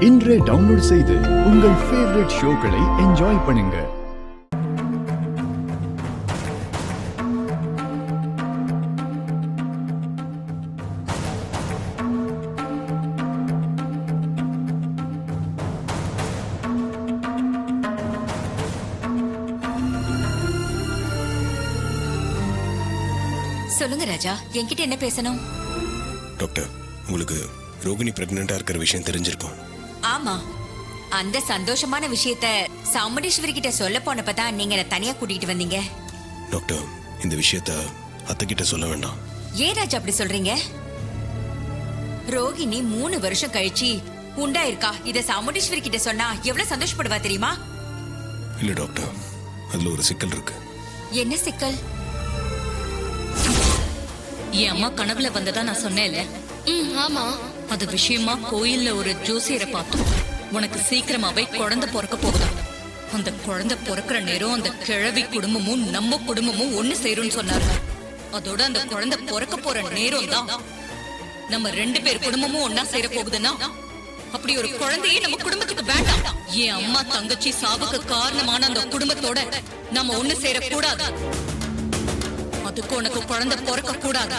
இன்றே டவுன்லோட் செய்து உங்கள் ஃபேவரட் ஷோக்களை என்ஜாய் பண்ணுங்க. சொல்லுங்க ராஜா, என்கிட்ட என்ன பேசணும்? டாக்டர், உங்களுக்கு ரோகிணி பிரெக்னெண்டா இருக்கிற விஷயம் தெரிஞ்சிருக்கும். ஆமா, அந்த சந்தோஷமான விஷயத்த சாமுண்டீஸ்வரி கிட்ட சொல்ல போனப்பதான் நீங்க என்ன தனியா கூட்டிட்டு வந்தீங்க. டாக்டர், இந்த விஷயத்த அத்தை கிட்ட சொல்ல வேண்டாம். ஏன் ராஜா அப்படி சொல்றீங்க? ரோகிணி 3 வருஷம் கழிச்சு உண்டாயிருக்கா, இத சாமுண்டீஸ்வரி கிட்ட சொன்னா எவ்வளவு சந்தோஷப்படுவா தெரியுமா? இல்ல டாக்டர், அதுல ஒரு சிக்கல் இருக்கு. என்ன சிக்கல்? என் அம்மா கனவுல வந்ததா நான் சொன்னேன்ல. ஆமா, அது விஷயமா கோயில்ல ஒரு ஜோசியரை பார்த்தோம். உனக்கு சீக்கிரமாவே குழந்தை பிறக்க போகுதாம். அந்த குழந்தை பிறக்கிற நேரம் அந்த கிழவி குடும்பமும் நம்ம குடும்பமும் ஒண்ணு சேரும்னு சொன்னாரு. அதோட அந்த குழந்தை பிறக்க போற நேரம் தான் நம்ம 2 பேர் குடும்பமும் ஒன்னா சேர போகுதுன்னா அப்படி ஒரு குழந்தையே நம்ம குடும்பத்துக்கு வேண்டாம். என் அம்மா தங்கச்சி சாவுக்கு காரணமான அந்த குடும்பத்தோட நம்ம ஒண்ணு சேரக்கூடாது. அதுக்கு உனக்கு குழந்தை பிறக்க கூடாது.